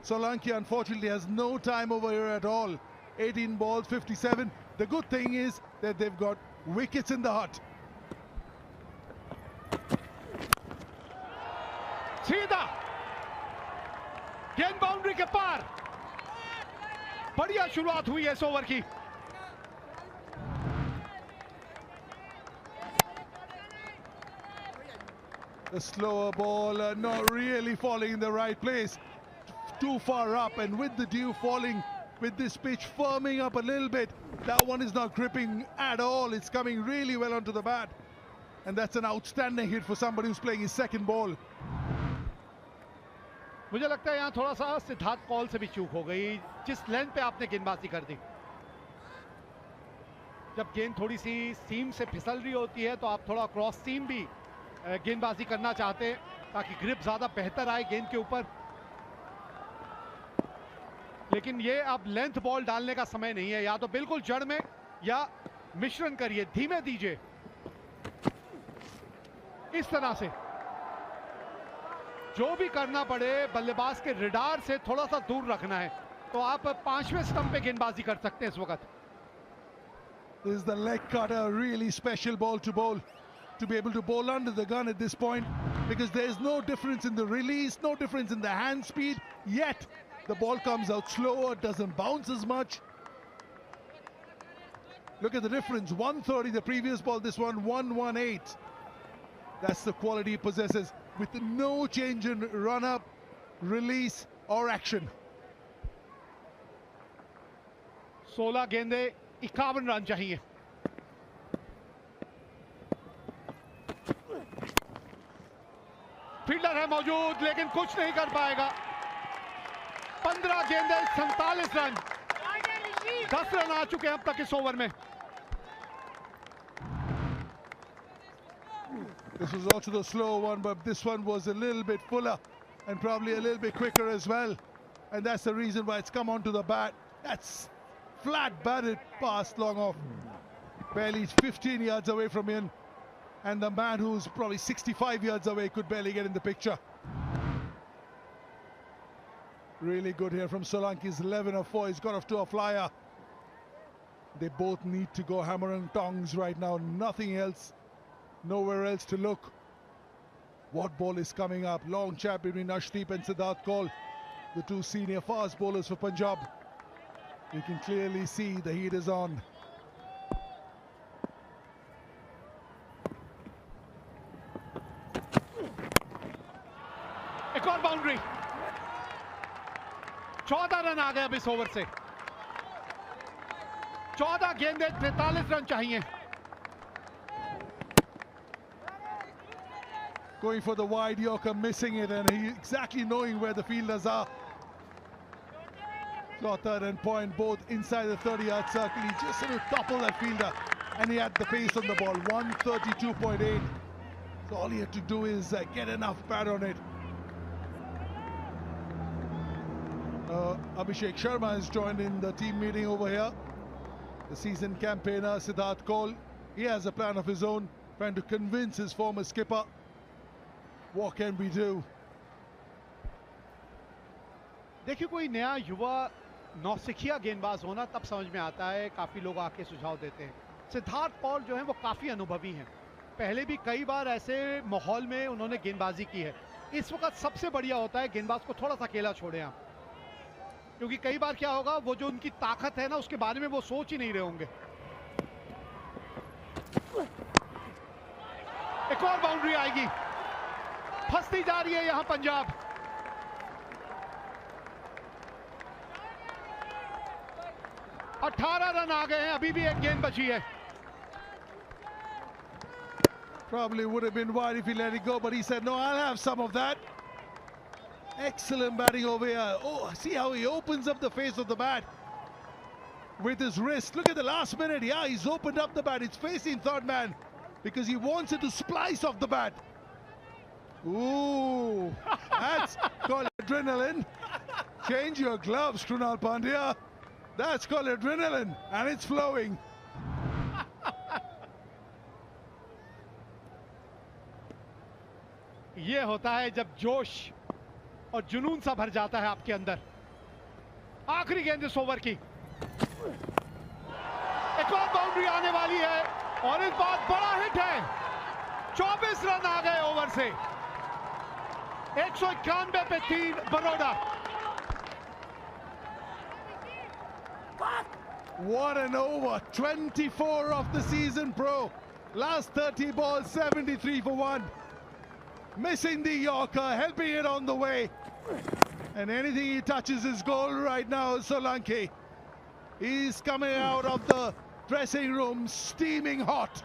Solanki unfortunately has no time over here at all. 18 balls, 57. The good thing is that they've got wickets in the hut. सीधा गेंद boundary के पार. बढ़िया शुरुआत हुई है इस ओवर की. The slower ball not really falling in the right place, too far up, and with the dew falling, with this pitch firming up a little bit, that one is not gripping at all. It's coming really well onto the bat, and that's an outstanding hit for somebody who's playing his second ball. मुझे लगता है यहाँ थोड़ा सा सिद्धार्थ कौल से भी चूक हो गई. जिस लेंथ पे आपने गेंदबाजी कर दी, जब गेंद थोड़ी सी सीम से फिसल रही होती है तो आप थोड़ा क्रॉस सीम भी गेंदबाजी करना चाहते हैं ताकि ग्रिप ज्यादा बेहतर आए गेंद के ऊपर. लेकिन ये अब लेंथ बॉल डालने का समय नहीं है. या तो बिल्कुल जड़ में या मिश्रण करिए, धीमे दीजिए. इस तरह से जो भी करना पड़े बल्लेबाज के रडार से थोड़ा सा दूर रखना है, तो आप पांचवें स्टंप पे गेंदबाजी कर सकते हैं इस वक्त. This is the leg cutter, really special ball to bowl. To be able to bowl under the gun at this point, because there's no difference in the release, no difference in the hand speed, yet the ball comes out slower, doesn't bounce as much. Look at the difference, 130 the previous ball, this one 118. That's the quality he possesses, with no change in run up, release or action. 16 गेंदे 51 run चाहिए. Fielder है मौजूद लेकिन कुछ नहीं कर पाएगा. 15 गेंदे 47 रन. 10 रन आ चुके हैं अब तक इस ओवर में. This was also the slow one, but this one was a little bit fuller and probably a little bit quicker as well. And that's the reason why it's come onto the bat. That's flat batted past long off. Barely 15 yards away from in. And the man who's probably 65 yards away could barely get in the picture. Really good here from Solanki's 11 of 4. He's got off to a flyer. They both need to go hammer and tongs right now. Nothing else. Nowhere else to look. What ball is coming up? Long chat between Ashdeep and Siddharth Kaul, the two senior fast bowlers for Punjab. You can clearly see the heat is on. एक और boundary. 14 run आ गए अब इस over से. 14 गेंदे 43 run चाहिए. Going for the wide Yorker, missing it, and he exactly knowing where the fielders are. Got third and point, both inside the 30-yard circle. He just sort of toppled that fielder, and he had the pace on the ball. 132.8. So all he had to do is get enough bat on it. Abhishek Sharma has joined in the team meeting over here. The seasoned campaigner Siddharth Kaul. He has a plan of his own, trying to convince his former skipper. What can we do? देखिए, कोई नया युवा नौसिखिया गेंदबाज होना तब समझ में आता है. काफी लोग आके सुझाव देते हैं. सिद्धार्थ कौल जो है वो काफी अनुभवी हैं. पहले भी कई बार ऐसे माहौल में उन्होंने गेंदबाजी की है. इस वक्त सबसे बढ़िया होता है गेंदबाज को थोड़ा सा अकेला छोड़ें आप, क्योंकि कई बार क्या होगा, वो जो उनकी ताकत है ना उसके बारे में वो सोच ही नहीं रहे होंगे. एक और बाउंड्री आएगी. फंसती जा रही है यहां पंजाब. अठारह रन आ गए हैं. अभी भी एक गेंद बची है. Probably would have been wide if he let it go, but he said, no, I'll have some of that. Excellent batting over here. Oh, see how he opens up the face of the bat with his wrist. Look at the last minute. Yeah, he's opened up the bat. It's facing third man because he wants it to splice off the bat. Ooh, that's called adrenaline. Change your gloves, Krunal Pandya. That's called adrenaline, and it's flowing. ये होता है जब जोश और जुनून सा भर जाता है आपके अंदर। आखिरी गेंद इस ओवर की, एक और बाउंड्री आने वाली है और इस बार बड़ा हिट है। 24 रन आ गए ओवर से, 191 पे 3 Baroda. What an over! 24 of the season, bro. Last 30 balls, 73 for 1. Missing the Yorker, helping it on the way. And anything he touches is goal right now, Solanki. He's coming out of the dressing room steaming hot.